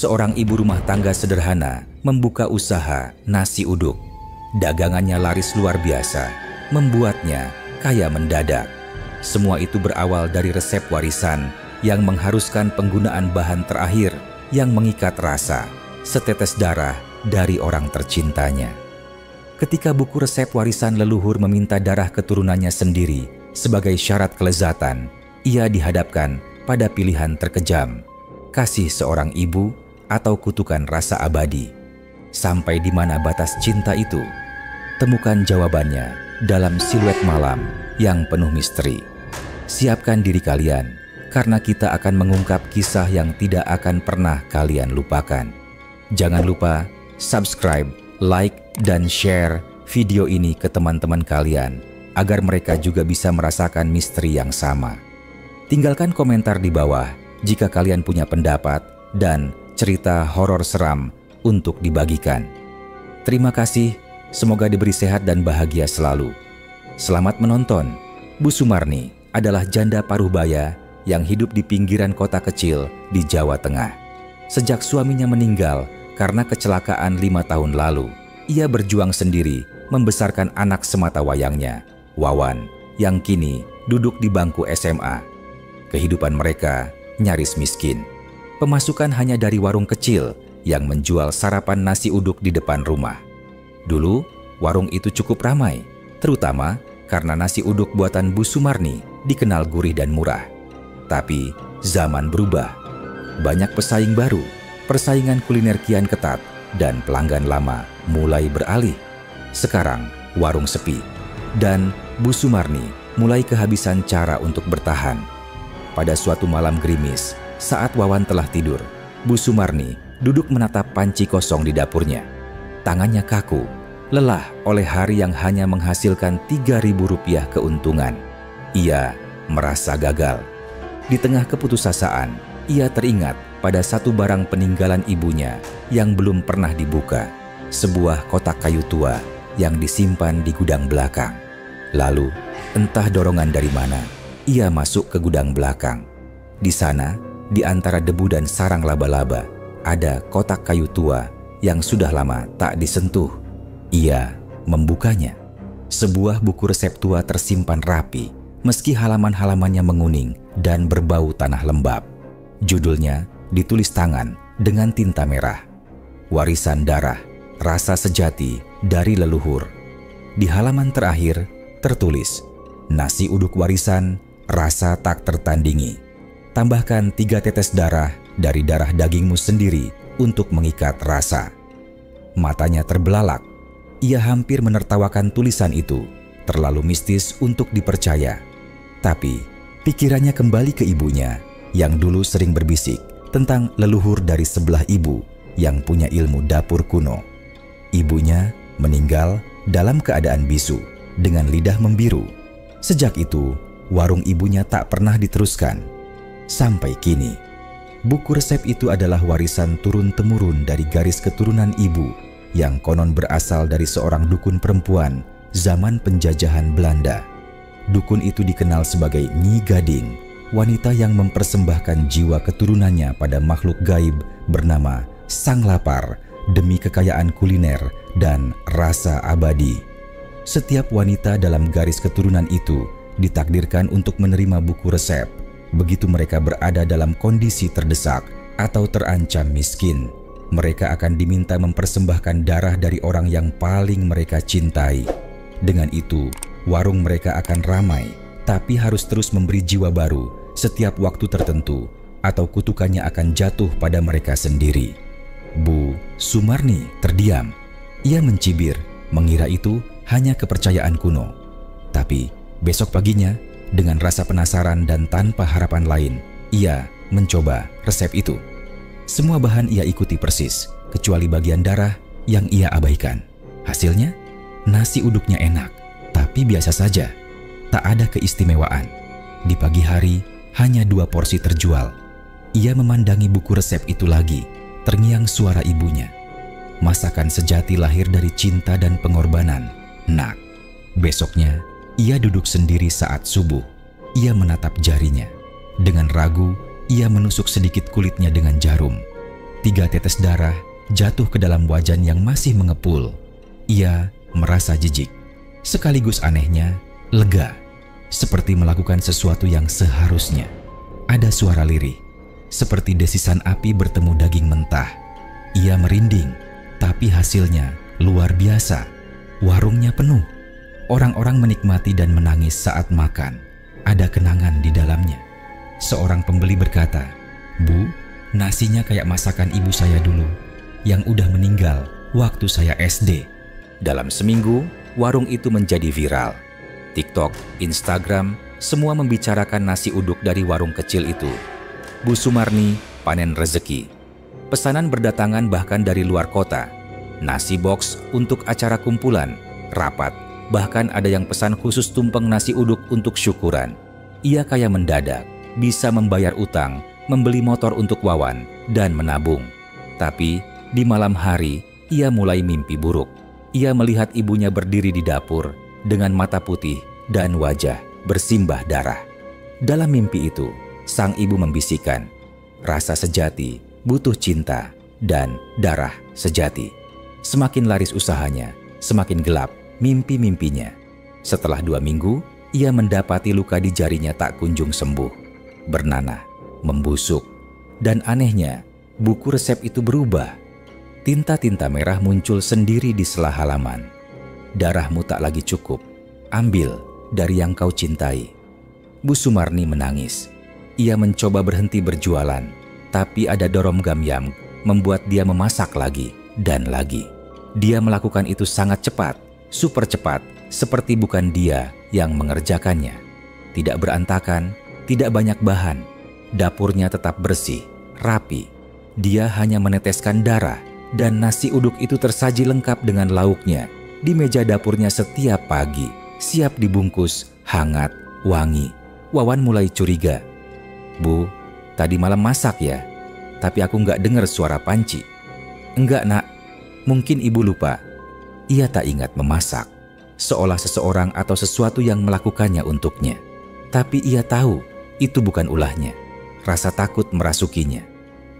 seorang ibu rumah tangga sederhana membuka usaha nasi uduk. Dagangannya laris luar biasa, membuatnya kaya mendadak. Semua itu berawal dari resep warisan yang mengharuskan penggunaan bahan terakhir yang mengikat rasa, setetes darah dari orang tercintanya. Ketika buku resep warisan leluhur meminta darah keturunannya sendiri sebagai syarat kelezatan, ia dihadapkan pada pilihan terkejam, kasih seorang ibu atau kutukan rasa abadi. Sampai di mana batas cinta itu? Temukan jawabannya dalam Siluet Malam yang penuh misteri. Siapkan diri kalian, karena kita akan mengungkap kisah yang tidak akan pernah kalian lupakan. Jangan lupa subscribe, like, dan share video ini ke teman-teman kalian agar mereka juga bisa merasakan misteri yang sama. Tinggalkan komentar di bawah jika kalian punya pendapat dan cerita horor seram untuk dibagikan. Terima kasih, semoga diberi sehat dan bahagia selalu. Selamat menonton. Bu Sumarni adalah janda paruh baya yang hidup di pinggiran kota kecil di Jawa Tengah. Sejak suaminya meninggal karena kecelakaan 5 tahun lalu, ia berjuang sendiri membesarkan anak semata wayangnya, Wawan, yang kini duduk di bangku SMA. Kehidupan mereka nyaris miskin. Pemasukan hanya dari warung kecil yang menjual sarapan nasi uduk di depan rumah. Dulu, warung itu cukup ramai, terutama karena nasi uduk buatan Bu Sumarni dikenal gurih dan murah. Tapi, zaman berubah. Banyak pesaing baru, persaingan kuliner kian ketat, dan pelanggan lama mulai beralih. Sekarang, warung sepi, dan Bu Sumarni mulai kehabisan cara untuk bertahan. Pada suatu malam gerimis, saat Wawan telah tidur, Bu Sumarni duduk menatap panci kosong di dapurnya. Tangannya kaku, lelah oleh hari yang hanya menghasilkan Rp3.000 keuntungan. Ia merasa gagal. Di tengah keputusasaan, ia teringat pada satu barang peninggalan ibunya yang belum pernah dibuka, sebuah kotak kayu tua yang disimpan di gudang belakang. Lalu, entah dorongan dari mana, ia masuk ke gudang belakang. Di sana, di antara debu dan sarang laba-laba, ada kotak kayu tua yang sudah lama tak disentuh. Ia membukanya. Sebuah buku resep tua tersimpan rapi, meski halaman-halamannya menguning dan berbau tanah lembab. Judulnya ditulis tangan dengan tinta merah. Warisan darah, rasa sejati dari leluhur. Di halaman terakhir tertulis, nasi uduk warisan, rasa tak tertandingi. Tambahkan 3 tetes darah dari darah dagingmu sendiri untuk mengikat rasa. Matanya terbelalak. Ia hampir menertawakan tulisan itu, terlalu mistis untuk dipercaya. Tapi, pikirannya kembali ke ibunya yang dulu sering berbisik tentang leluhur dari sebelah ibu yang punya ilmu dapur kuno. Ibunya meninggal dalam keadaan bisu dengan lidah membiru. Sejak itu, warung ibunya tak pernah diteruskan. Sampai kini, buku resep itu adalah warisan turun-temurun dari garis keturunan ibu yang konon berasal dari seorang dukun perempuan zaman penjajahan Belanda. Dukun itu dikenal sebagai Nyi Gading, wanita yang mempersembahkan jiwa keturunannya pada makhluk gaib bernama Sang Lapar demi kekayaan kuliner dan rasa abadi. Setiap wanita dalam garis keturunan itu ditakdirkan untuk menerima buku resep begitu mereka berada dalam kondisi terdesak atau terancam miskin. Mereka akan diminta mempersembahkan darah dari orang yang paling mereka cintai. Dengan itu, warung mereka akan ramai, tapi harus terus memberi jiwa baru setiap waktu tertentu, atau kutukannya akan jatuh pada mereka sendiri. Bu Sumarni terdiam. Ia mencibir, mengira itu hanya kepercayaan kuno. Tapi besok paginya, dengan rasa penasaran dan tanpa harapan lain, ia mencoba resep itu. Semua bahan ia ikuti persis, kecuali bagian darah yang ia abaikan. Hasilnya, nasi uduknya enak, tapi biasa saja. Tak ada keistimewaan. Di pagi hari, hanya 2 porsi terjual. Ia memandangi buku resep itu lagi, terngiang suara ibunya. Masakan sejati lahir dari cinta dan pengorbanan. Nak. Besoknya, ia duduk sendiri saat subuh. Ia menatap jarinya. Dengan ragu, ia menusuk sedikit kulitnya dengan jarum. 3 tetes darah jatuh ke dalam wajan yang masih mengepul. Ia merasa jijik. Sekaligus anehnya, lega. Seperti melakukan sesuatu yang seharusnya. Ada suara lirih, seperti desisan api bertemu daging mentah. Ia merinding, tapi hasilnya luar biasa. Warungnya penuh. Orang-orang menikmati dan menangis saat makan. Ada kenangan di dalamnya. Seorang pembeli berkata, "Bu, nasinya kayak masakan ibu saya dulu, yang udah meninggal waktu saya SD." Dalam seminggu, warung itu menjadi viral. TikTok, Instagram, semua membicarakan nasi uduk dari warung kecil itu. Bu Sumarni panen rezeki. Pesanan berdatangan bahkan dari luar kota. Nasi box untuk acara kumpulan, rapat, bahkan ada yang pesan khusus tumpeng nasi uduk untuk syukuran. Ia kaya mendadak, bisa membayar utang, membeli motor untuk Wawan, dan menabung. Tapi di malam hari, ia mulai mimpi buruk. Ia melihat ibunya berdiri di dapur dengan mata putih dan wajah bersimbah darah. Dalam mimpi itu, sang ibu membisikkan, rasa sejati butuh cinta dan darah sejati. Semakin laris usahanya, semakin gelap mimpi-mimpinya. Setelah 2 minggu, ia mendapati luka di jarinya tak kunjung sembuh, bernanah, membusuk. Dan anehnya, buku resep itu berubah. Tinta-tinta merah muncul sendiri di sela halaman. "Darahmu tak lagi cukup, ambil dari yang kau cintai." Bu Sumarni menangis. Ia mencoba berhenti berjualan, tapi ada dorom gamyam membuat dia memasak lagi dan lagi. Dia melakukan itu sangat cepat, super cepat, seperti bukan dia yang mengerjakannya. Tidak berantakan, tidak banyak bahan. Dapurnya tetap bersih, rapi. Dia hanya meneteskan darah, dan nasi uduk itu tersaji lengkap dengan lauknya di meja dapurnya setiap pagi, siap dibungkus, hangat, wangi. Wawan mulai curiga. "Bu, tadi malam masak ya? Tapi aku nggak dengar suara panci." "Enggak, Nak. Mungkin ibu lupa." Ia tak ingat memasak, seolah seseorang atau sesuatu yang melakukannya untuknya. Tapi ia tahu itu bukan ulahnya. Rasa takut merasukinya.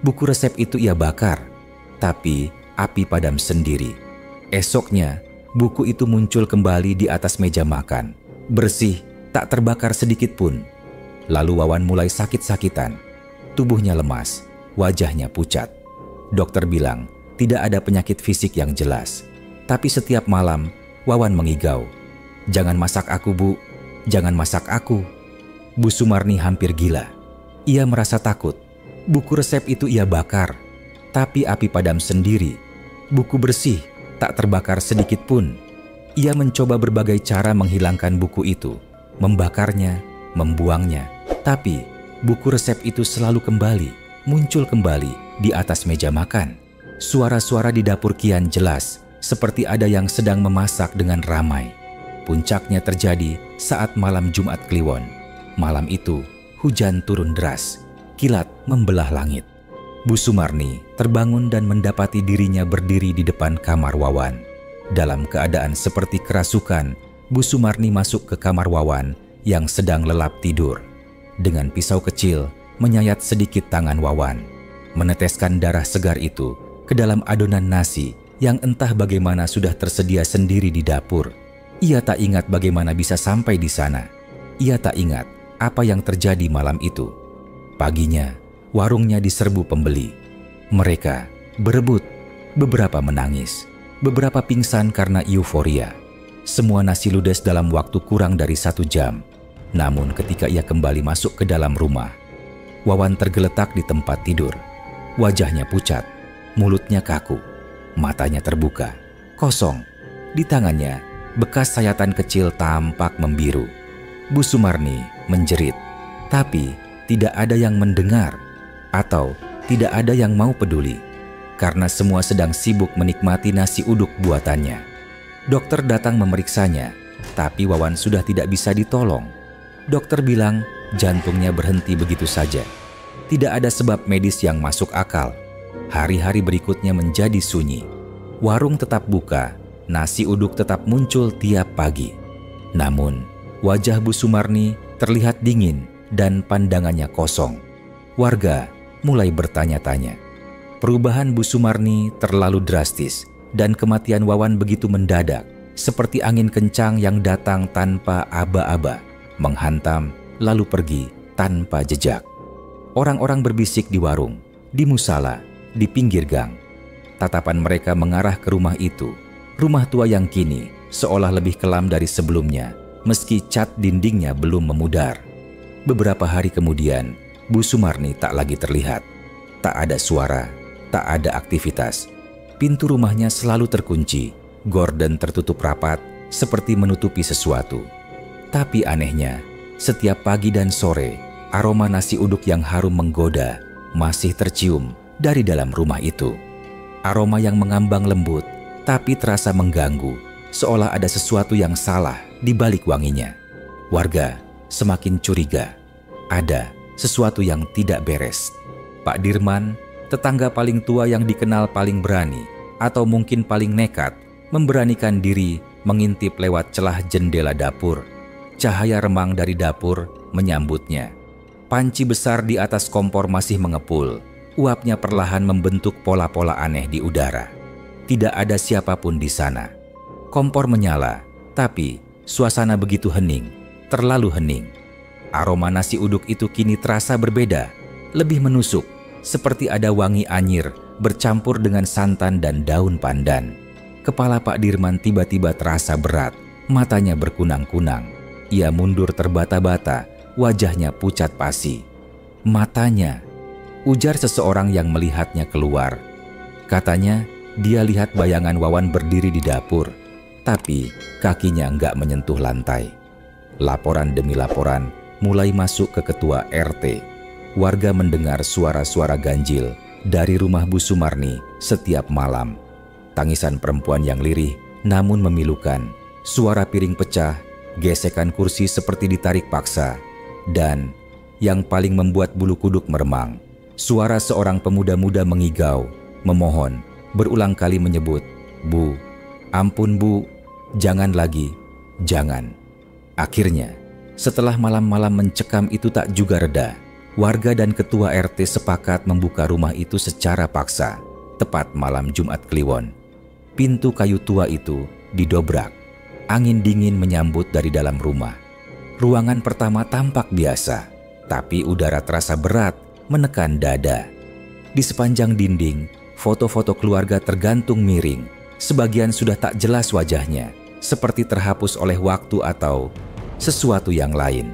Buku resep itu ia bakar, tapi api padam sendiri. Esoknya, buku itu muncul kembali di atas meja makan. Bersih, tak terbakar sedikit pun. Lalu Wawan mulai sakit-sakitan. Tubuhnya lemas, wajahnya pucat. Dokter bilang tidak ada penyakit fisik yang jelas. Tapi setiap malam, Wawan mengigau, "Jangan masak aku, Bu. Jangan masak aku." Bu Sumarni hampir gila. Ia merasa takut. Buku resep itu ia bakar, tapi api padam sendiri. Buku bersih, tak terbakar sedikit pun. Ia mencoba berbagai cara menghilangkan buku itu, membakarnya, membuangnya. Tapi buku resep itu selalu kembali, muncul kembali di atas meja makan. Suara-suara di dapur kian jelas, seperti ada yang sedang memasak dengan ramai. Puncaknya terjadi saat malam Jumat Kliwon. Malam itu, hujan turun deras, kilat membelah langit. Bu Sumarni terbangun dan mendapati dirinya berdiri di depan kamar Wawan. Dalam keadaan seperti kerasukan, Bu Sumarni masuk ke kamar Wawan yang sedang lelap tidur. Dengan pisau kecil, menyayat sedikit tangan Wawan, meneteskan darah segar itu ke dalam adonan nasi yang entah bagaimana sudah tersedia sendiri di dapur. Ia tak ingat bagaimana bisa sampai di sana. Ia tak ingat apa yang terjadi malam itu. Paginya, warungnya diserbu pembeli. Mereka berebut, beberapa menangis, beberapa pingsan karena euforia. Semua nasi ludes dalam waktu kurang dari 1 jam. Namun ketika ia kembali masuk ke dalam rumah, Wawan tergeletak di tempat tidur. Wajahnya pucat, mulutnya kaku, matanya terbuka, kosong. Di tangannya, bekas sayatan kecil tampak membiru. Bu Sumarni menjerit, tapi tidak ada yang mendengar atau tidak ada yang mau peduli, karena semua sedang sibuk menikmati nasi uduk buatannya. Dokter datang memeriksanya, tapi Wawan sudah tidak bisa ditolong. Dokter bilang jantungnya berhenti begitu saja. Tidak ada sebab medis yang masuk akal. Hari-hari berikutnya menjadi sunyi. Warung tetap buka, nasi uduk tetap muncul tiap pagi. Namun, wajah Bu Sumarni terlihat dingin dan pandangannya kosong. Warga mulai bertanya-tanya, Perubahan Bu Sumarni terlalu drastis dan kematian Wawan begitu mendadak, seperti angin kencang yang datang tanpa aba-aba, menghantam lalu pergi tanpa jejak. Orang-orang berbisik di warung, di musala, di pinggir gang. Tatapan mereka mengarah ke rumah itu, rumah tua yang kini seolah lebih kelam dari sebelumnya, meski cat dindingnya belum memudar. Beberapa hari kemudian, Bu Sumarni tak lagi terlihat. Tak ada suara, tak ada aktivitas. Pintu rumahnya selalu terkunci, gorden tertutup rapat, seperti menutupi sesuatu. Tapi anehnya, setiap pagi dan sore, aroma nasi uduk yang harum menggoda masih tercium dari dalam rumah itu. Aroma yang mengambang lembut, tapi terasa mengganggu, seolah ada sesuatu yang salah di balik wanginya. Warga semakin curiga, ada sesuatu yang tidak beres. Pak Dirman, tetangga paling tua yang dikenal paling berani, atau mungkin paling nekat, memberanikan diri mengintip lewat celah jendela dapur. Cahaya remang dari dapur menyambutnya. Panci besar di atas kompor masih mengepul. Uapnya perlahan membentuk pola-pola aneh di udara. Tidak ada siapapun di sana. Kompor menyala, tapi suasana begitu hening, terlalu hening. Aroma nasi uduk itu kini terasa berbeda, lebih menusuk, seperti ada wangi anyir bercampur dengan santan dan daun pandan. Kepala Pak Dirman tiba-tiba terasa berat, matanya berkunang-kunang. Ia mundur terbata-bata, wajahnya pucat pasi. Matanya, ujar seseorang yang melihatnya keluar. Katanya, dia lihat bayangan Wawan berdiri di dapur, tapi kakinya nggak menyentuh lantai. Laporan demi laporan mulai masuk ke ketua RT. Warga mendengar suara-suara ganjil dari rumah Bu Sumarni setiap malam. Tangisan perempuan yang lirih namun memilukan, suara piring pecah, gesekan kursi seperti ditarik paksa, dan yang paling membuat bulu kuduk meremang, suara seorang pemuda-muda mengigau, memohon, berulang kali menyebut, "Bu, ampun Bu, jangan lagi, jangan." Akhirnya, setelah malam-malam mencekam itu tak juga reda, warga dan ketua RT sepakat membuka rumah itu secara paksa, tepat malam Jumat Kliwon. Pintu kayu tua itu didobrak. Angin dingin menyambut dari dalam rumah. Ruangan pertama tampak biasa, tapi udara terasa berat menekan dada. Di sepanjang dinding, foto-foto keluarga tergantung miring. Sebagian sudah tak jelas wajahnya, seperti terhapus oleh waktu atau sesuatu yang lain.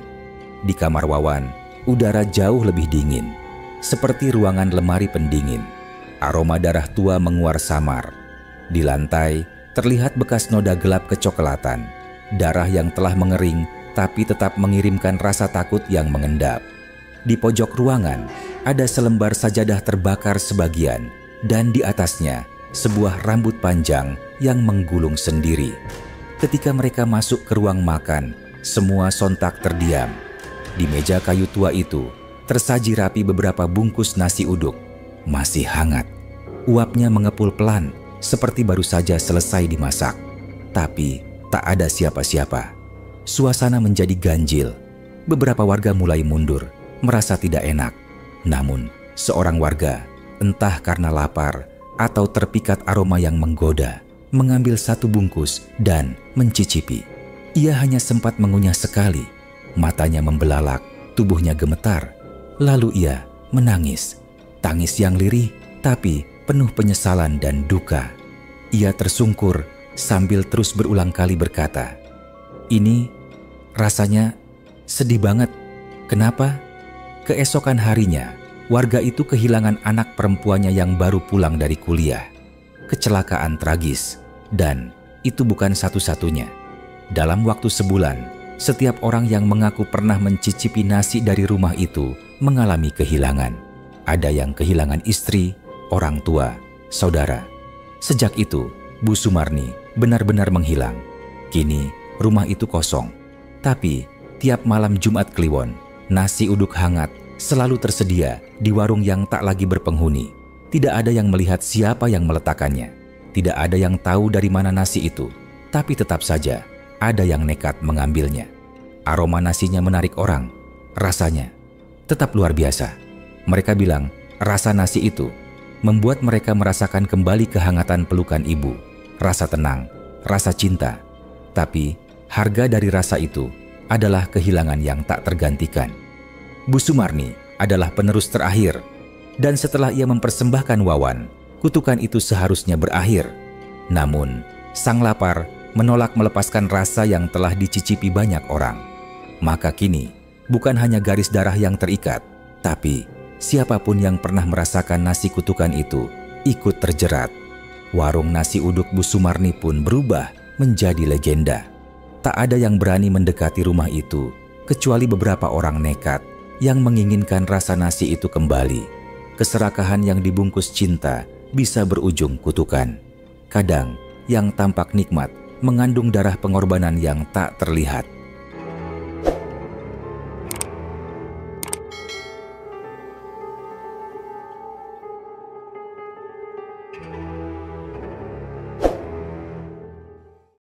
Di kamar Wawan, udara jauh lebih dingin, seperti ruangan lemari pendingin. Aroma darah tua menguar samar. Di lantai, terlihat bekas noda gelap kecoklatan. Darah yang telah mengering, tapi tetap mengirimkan rasa takut yang mengendap. Di pojok ruangan, ada selembar sajadah terbakar sebagian, dan di atasnya, sebuah rambut panjang yang menggulung sendiri. Ketika mereka masuk ke ruang makan, semua sontak terdiam. Di meja kayu tua itu, tersaji rapi beberapa bungkus nasi uduk. Masih hangat. Uapnya mengepul pelan, seperti baru saja selesai dimasak. Tapi tak ada siapa-siapa. Suasana menjadi ganjil. Beberapa warga mulai mundur, merasa tidak enak. Namun, seorang warga, entah karena lapar atau terpikat aroma yang menggoda, mengambil satu bungkus dan mencicipi. Ia hanya sempat mengunyah sekali. Matanya membelalak, tubuhnya gemetar. Lalu ia menangis. Tangis yang lirih, tapi penuh penyesalan dan duka. Ia tersungkur sambil terus berulang kali berkata, "Ini rasanya sedih banget. Kenapa?" Keesokan harinya, warga itu kehilangan anak perempuannya yang baru pulang dari kuliah. Kecelakaan tragis, dan itu bukan satu-satunya. Dalam waktu sebulan, setiap orang yang mengaku pernah mencicipi nasi dari rumah itu mengalami kehilangan. Ada yang kehilangan istri, orang tua, saudara. Sejak itu, Bu Sumarni benar-benar menghilang. Kini, rumah itu kosong. Tapi, tiap malam Jumat Kliwon, nasi uduk hangat selalu tersedia di warung yang tak lagi berpenghuni. Tidak ada yang melihat siapa yang meletakkannya. Tidak ada yang tahu dari mana nasi itu. Tapi tetap saja, ada yang nekat mengambilnya. Aroma nasinya menarik orang. Rasanya tetap luar biasa. Mereka bilang, rasa nasi itu membuat mereka merasakan kembali kehangatan pelukan ibu, rasa tenang, rasa cinta. Tapi, harga dari rasa itu adalah kehilangan yang tak tergantikan. Bu Sumarni adalah penerus terakhir, dan setelah ia mempersembahkan Wawan, kutukan itu seharusnya berakhir. Namun, sang lapar menolak melepaskan rasa yang telah dicicipi banyak orang. Maka kini, bukan hanya garis darah yang terikat, tapi siapapun yang pernah merasakan nasi kutukan itu ikut terjerat. Warung nasi uduk Bu Sumarni pun berubah menjadi legenda. Tak ada yang berani mendekati rumah itu, kecuali beberapa orang nekat yang menginginkan rasa nasi itu kembali. Keserakahan yang dibungkus cinta bisa berujung kutukan. Kadang, yang tampak nikmat mengandung darah pengorbanan yang tak terlihat.